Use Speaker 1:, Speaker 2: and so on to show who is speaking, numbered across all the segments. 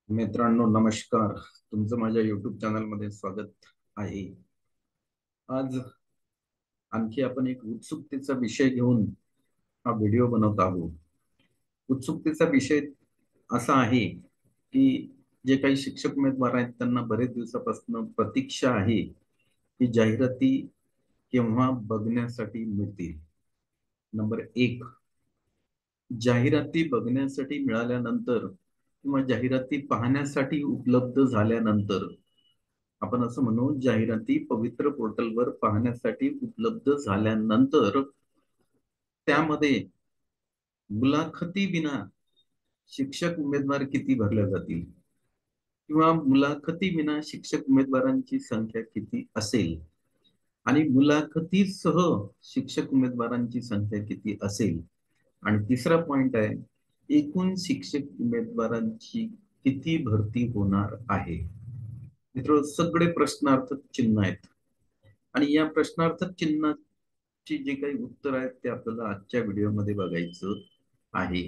Speaker 1: मित्रांनो नमस्कार. तुमचं माझ्या युट्यूब चॅनल मध्ये स्वागत आहे. आज आणखी आपण एक उत्सुकतेचा विषय घेऊन हा व्हिडिओ बनवत आहोत. उत्सुकतेचा विषय असा आहे की जे काही शिक्षक उमेदवार आहेत त्यांना बरेच दिवसापासून प्रतीक्षा आहे की जाहिराती केव्हा बघण्यासाठी मिळतील. नंबर एक, जाहिराती बघण्यासाठी मिळाल्यानंतर किंवा जाहिराती पाहण्यासाठी उपलब्ध झाल्यानंतर, आपण असं म्हणू, जाहिराती पवित्र पोर्टलवर पाहण्यासाठी उपलब्ध झाल्यानंतर त्यामध्ये मुलाखती विना शिक्षक उमेदवार किती भरल्या जातील किंवा मुलाखती विना शिक्षक उमेदवारांची संख्या किती असेल आणि मुलाखतीसह शिक्षक उमेदवारांची संख्या किती असेल. आणि तिसरा पॉइंट आहे, एकूण शिक्षक उमेदवारांची किती भरती होणार आहे. मित्र, सगळे प्रश्नार्थक चिन्ह आहेत आणि या प्रश्नार्थक चिन्हाची जे काही उत्तर आहेत ते आपल्याला आजच्या व्हिडिओमध्ये बघायचं आहे.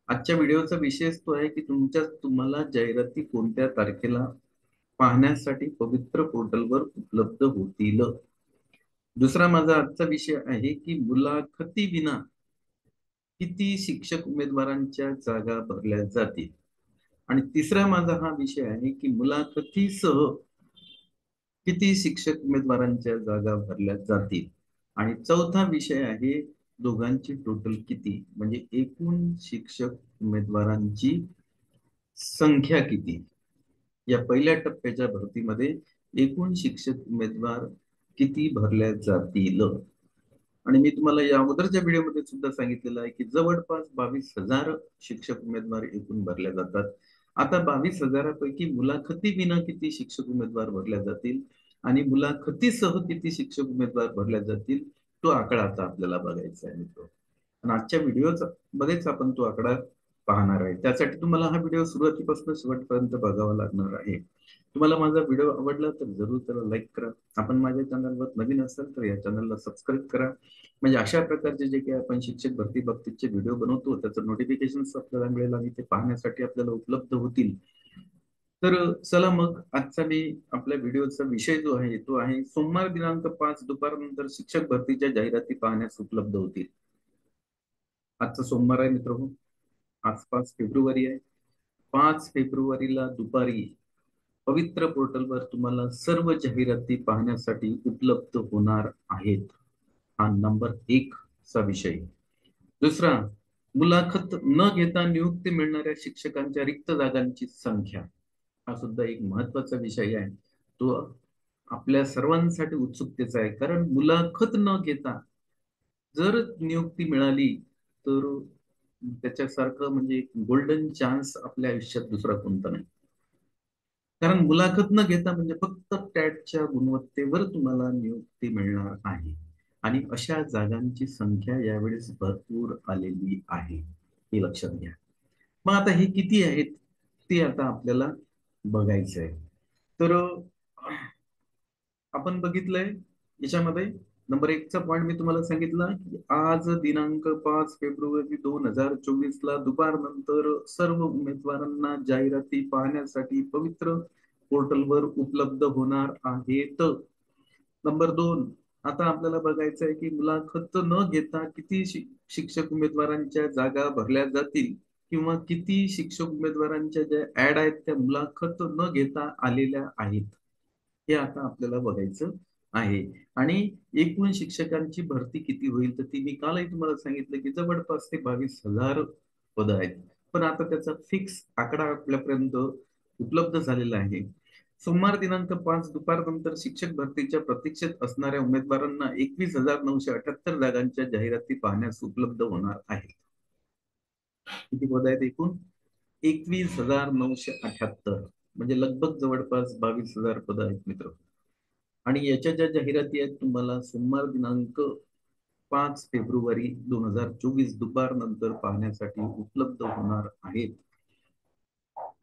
Speaker 1: आजच्या व्हिडिओचा विषय तो आहे की तुम्हाला जाहिराती कोणत्या तारखेला पाहण्यासाठी पवित्र पोर्टलवर उपलब्ध होतील. दुसरा माझा आजचा विषय आहे की मुलाखती विना किती शिक्षक उमेदवारांच्या जागा भरल्या जातील. आणि तिसरा माझा हा विषय आहे की मुलाखतीसह किती शिक्षक उमेदवारांच्या जागा भरल्या जातील. आणि चौथा विषय आहे दोघांची टोटल किती, म्हणजे एकूण शिक्षक उमेदवारांची संख्या किती. या पहिल्या टप्प्याच्या भरतीमध्ये एकूण शिक्षक उमेदवार किती भरल्या जातील. आणि मी तुम्हाला या अगोदरच्या व्हिडिओमध्ये सुद्धा सांगितलेलं आहे की जवळपास 22,000 शिक्षक उमेदवार एकूण भरल्या जातात. आता 22,000पैकी मुलाखती विना किती शिक्षक उमेदवार भरल्या जातील आणि मुलाखतीसह किती शिक्षक उमेदवार भरल्या जातील, तो आकडा आता आपल्याला बघायचा आहे मित्र. आणि आजच्या व्हिडिओचा मध्येच आपण तो आकडा पाहणार आहे. त्यासाठी तुम्हाला हा व्हिडिओ सुरुवातीपासून शेवटपर्यंत बघावा लागणार आहे. तुम्हाला माझा व्हिडिओ आवडला तर जरूर त्याला लाईक करा. आपण माझ्या चॅनलवर नवीन असाल तर या चॅनलला सबस्क्राईब करा, म्हणजे अशा प्रकारचे जे काही आपण शिक्षक भरती बाबतीतचे व्हिडिओ बनवतो त्याचं नोटिफिकेशन आपल्याला मिळेल आणि ते पाहण्यासाठी आपल्याला उपलब्ध होतील. तर चला मग आजचा मी आपल्या व्हिडिओचा विषय जो आहे तो आहे सोमवार दिनांक 5 दुपारनंतर शिक्षक भरतीच्या जाहिराती पाहण्यास उपलब्ध होतील. आजचा सोमवार आहे मित्रांनो. आज 5 फेब्रुवारी आहे. 5 फेब्रुवारीला दुपारी पवित्र पोर्टलवर तुम्हाला सर्व जाहिराती पाहण्यासाठी उपलब्ध होणार आहेत. हा नंबर एक चा विषय. दुसरा, मुलाखत न घेता नियुक्ती मिळणाऱ्या शिक्षकांच्या रिक्त जागांची संख्या. हा सुद्धा एक महत्वाचा विषय आहे. तो आपल्या सर्वांसाठी उत्सुकतेचा आहे, कारण मुलाखत न घेता जर नियुक्ती मिळाली तर त्याच्यासारखं म्हणजे गोल्डन चान्स आपल्या आयुष्यात दुसरा कोणता नाही. कारण मुलाखत न घेता म्हणजे फक्त टॅटच्या गुणवत्तेवर तुम्हाला नियुक्ती मिळणार आहे आणि अशा जागांची संख्या यावेळेस भरपूर आलेली आहे, हे लक्षात घ्या. मग आता हे किती आहेत ते आता आपल्याला बघायचं आहे. तर आपण बघितलंय याच्यामध्ये नंबर एकचा पॉइंट मी तुम्हाला सांगितला की आज दिनांक 5 फेब्रुवारी 2024 ला दुपारनंतर सर्व उमेदवारांना जाहिराती पाहण्यासाठी पवित्र पोर्टलवर उपलब्ध होणार आहेत. नंबर दोन, आता आपल्याला बघायचं आहे की मुलाखत न घेता किती शिक्षक उमेदवारांच्या जागा भरल्या जातील किंवा किती शिक्षक उमेदवारांच्या ज्या ऍड आहेत त्या मुलाखत न घेता आलेल्या आहेत, हे आता आपल्याला बघायचं आहे. आणि एकूण शिक्षकांची भरती किती होईल तर ती मी कालही तुम्हाला सांगितलं की जवळपास ते 22,000 पद आहेत. पण आता त्याचा फिक्स आकडा आपल्यापर्यंत उपलब्ध झालेला आहे. सोमवार दिनांक 5 दुपारनंतर शिक्षक भरतीच्या प्रतीक्षेत असणाऱ्या उमेदवारांना 21,978 जागांच्या जाहिराती पाहण्यास उपलब्ध होणार आहेत. किती पद आहेत एकूण? 21,978, म्हणजे लगभग जवळपास 22,000 पद आहेत मित्र. आणि याच्या ज्या जाहिराती आहेत तुम्हाला सोमवार दिनांक 5 फेब्रुवारी 2024 दुपारनंतर पाहण्यासाठी उपलब्ध होणार आहेत.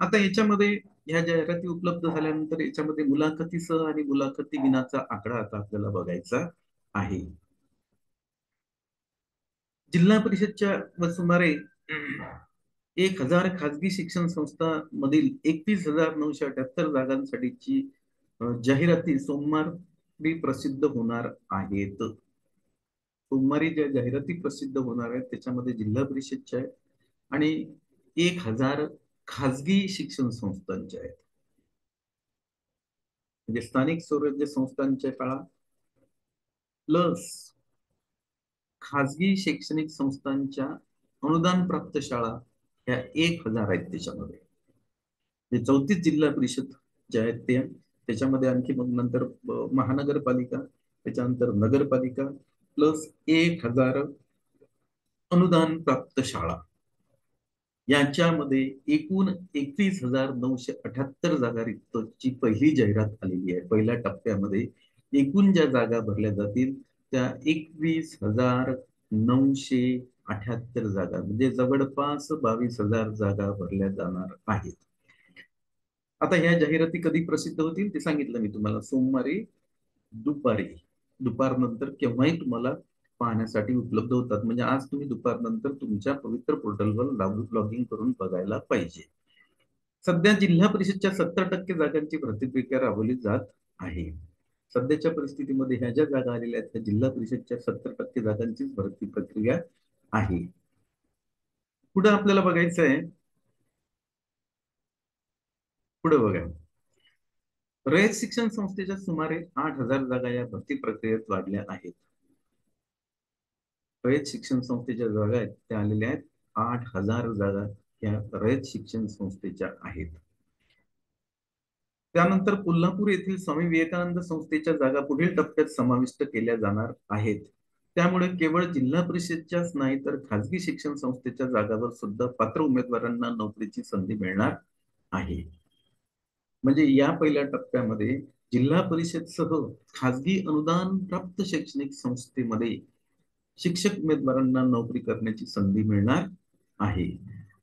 Speaker 1: आता याच्यामध्ये ह्या जाहिराती उपलब्ध झाल्यानंतर याच्यामध्ये मुलाखतीसह आणि मुलाखती विनाचा आकडा आता आपल्याला बघायचा आहे. जिल्हा परिषदच्या व सुमारे 1000 खाजगी शिक्षण संस्थांमधील 31,978 जागांसाठीची जाहिराती सोमवारी प्रसिद्ध होणार आहेत. सोमवारी ज्या जाहिराती प्रसिद्ध होणार आहेत त्याच्यामध्ये जिल्हा परिषदच्या आहेत आणि 1000 खाजगी शिक्षण संस्थांच्या आहेत. म्हणजे स्थानिक स्वराज्य संस्थांच्या शाळा प्लस खाजगी शैक्षणिक संस्थांच्या अनुदान प्राप्त शाळा ह्या 1000 आहेत त्याच्यामध्ये. 34 जिल्हा परिषद ज्या आहेत त्या, त्याच्यामध्ये आणखी मग नंतर महानगरपालिका, त्याच्यानंतर नगरपालिका प्लस 1000 अनुदान प्राप्त शाळा, यांच्यामध्ये एकूण 31,978 जागा रिक्तची पहिली जाहिरात आलेली आहे. पहिल्या टप्प्यामध्ये एकूण ज्या जागा भरल्या जातील त्या 21,978 जागा, म्हणजे जवळपास 22,000 जागा भरल्या जाणार आहेत. आता ह्या जाहिराती कधी प्रसिद्ध होतील ते सांगितलं मी तुम्हाला. सोमवारी दुपारनंतर केव्हाही तुम्हाला पाहण्यासाठी उपलब्ध होतात. म्हणजे आज तुम्ही दुपारनंतर तुमच्या पवित्र पोर्टलवर लॉग इन करून बघायला पाहिजे. सध्या जिल्हा परिषदच्या 70% जागांची भरती प्रक्रिया राबवली जात आहे. सध्याच्या परिस्थितीमध्ये ह्या ज्या जागा आलेल्या आहेत त्या जिल्हा परिषदच्या 70% जागांचीच भरती प्रक्रिया आहे. पुढे आपल्याला बघायचं आहे, पुढे बघा, रयत शिक्षण संस्थेच्या सुमारे 8,000 जागा या भरती प्रक्रियेत वाढल्या आहेत. रयत शिक्षण संस्थेच्या जागा आहेत त्या आलेल्या आहेत 8,000 जागा या रयत शिक्षण संस्थेच्या आहेत. त्यानंतर कोल्हापूर येथील स्वामी विवेकानंद संस्थेच्या जागा पुढील टप्प्यात समाविष्ट केल्या जाणार आहेत. त्यामुळे केवळ जिल्हा परिषदच्याच नाही तर खाजगी शिक्षण संस्थेच्या जागावर सुद्धा पात्र उमेदवारांना नोकरीची संधी मिळणार आहे. म्हणजे या पहिल्या टप्प्यामध्ये जिल्हा परिषद सह खाजगी अनुदान प्राप्त शैक्षणिक संस्थेमध्ये शिक्षक उमेदवारांना नोकरी करण्याची संधी मिळणार आहे.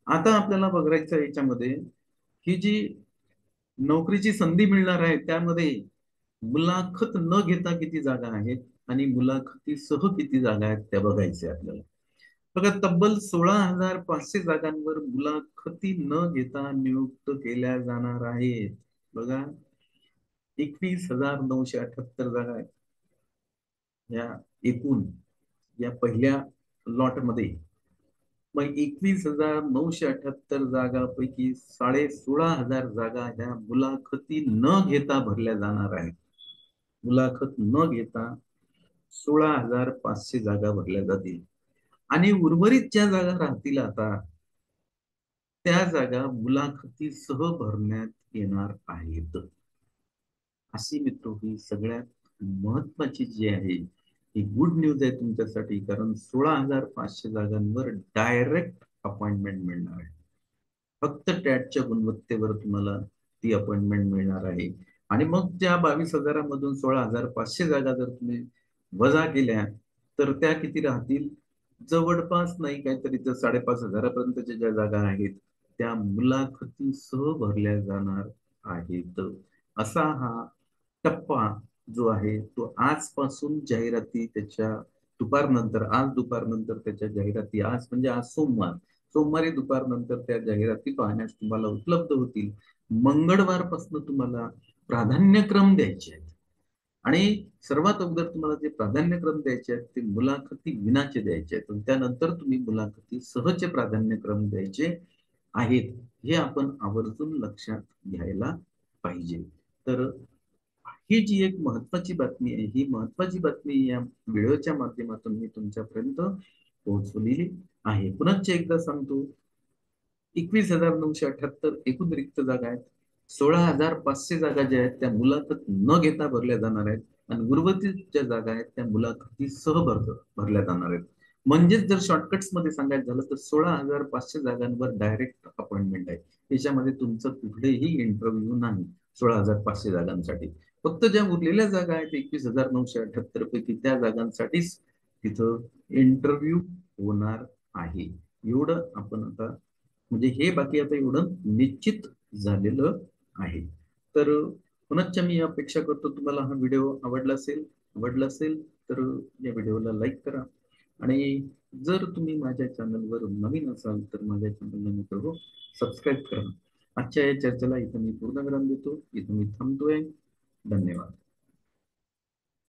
Speaker 1: आता आपल्याला बघायचं याच्यामध्ये ही जी नोकरीची संधी मिळणार आहे त्यामध्ये मुलाखत न घेता किती जागा आहेत आणि मुलाखतीसह किती जागा आहेत त्या बघायचे आपल्याला. बघा, तब्बल 16,500 जागांवर मुलाखती न घेता नियुक्त केल्या जाणार आहेत. बघा, 21,978 जागा आहेत या एकूण या पहिल्या लॉटमध्ये. मग 21,978 जागापैकी 16,500 जागा ह्या मुलाखती न घेता भरल्या जाणार आहेत. मुलाखत न घेता 16,500 जागा भरल्या जातील आणि उर्वरित ज्या जागा राहतील आता त्या जागा मुलाखतीसह भरण्यात येणार आहेत. अशी मित्र ही सगळ्यात महत्वाची जी आहे ही गुड न्यूज आहे तुमच्यासाठी, कारण 16,500 जागांवर डायरेक्ट अपॉइंटमेंट मिळणार आहे. फक्त टॅटच्या गुणवत्तेवर तुम्हाला ती अपॉइंटमेंट मिळणार आहे. आणि मग त्या 22,000 मधून 16,500 जागा जर तुम्ही वजा केल्या तर त्या किती राहतील? जवळपास नाही काहीतरी तर 5,500 पर्यंतच्या ज्या जागा आहेत त्या मुलाखतीसह भरल्या जाणार आहेत. असा हा टप्पा जो आहे तो आजपासून जाहिराती त्याच्या दुपारनंतर, आज दुपारनंतर त्याच्या जाहिराती, आज म्हणजे आज सोमवारी दुपारनंतर त्या जाहिराती पाहण्यास तुम्हाला उपलब्ध होतील. मंगळवारपासून तुम्हाला प्राधान्यक्रम द्यायचे आहेत आणि सर्वात अगोदर तुम्हाला जे प्राधान्यक्रम द्यायचे आहेत ते मुलाखती विनाचे द्यायचे आहेत. त्यानंतर तुम्ही मुलाखती सहचे प्राधान्यक्रम द्यायचे आहेत. हे आपण आवर्जून लक्षात घ्यायला पाहिजे. तर ही जी एक महत्वाची बातमी आहे, ही महत्वाची बातमी या व्हिडिओच्या माध्यमातून मी तुमच्यापर्यंत पोहोचवलेली आहे. पुन्हा एकदा सांगतो, 21,978 एकूण रिक्त जागा आहेत. 16,500 जागा ज्या आहेत त्या मुलाखत न घेता भरल्या जाणार आहेत आणि उर्वरित ज्या जागा आहेत त्या मुलाखतीसह भरल्या जाणार आहेत. म्हणजेच जर शॉर्टकट्स मध्ये सांगायचं झालं तर 16,500 जागांवर डायरेक्ट अपॉइंटमेंट आहे. त्याच्यामध्ये तुमचं कुठलेही इंटरव्ह्यू नाही. 16,500 जागांसाठी फक्त ज्या उरलेल्या जागा आहेत 21,978 पैकी त्या जागांसाठीच तिथं इंटरव्ह्यू होणार आहे. एवढं आपण आता म्हणजे हे बाकी आता एवढं निश्चित झालेलं आहे. तर पुन्हा मी अपेक्षा करतो तुम्हाला हा व्हिडिओ आवडला असेल तर या व्हिडिओला लाईक करा आणि जर तुम्ही माझ्या चॅनलवर नवीन असाल तर माझ्या चॅनलला मित्र हो सबस्क्राईब करा. आजच्या या चर्चेला इथं मी पूर्ण विराम देतो. इथं मी थांबतोय. धन्यवाद.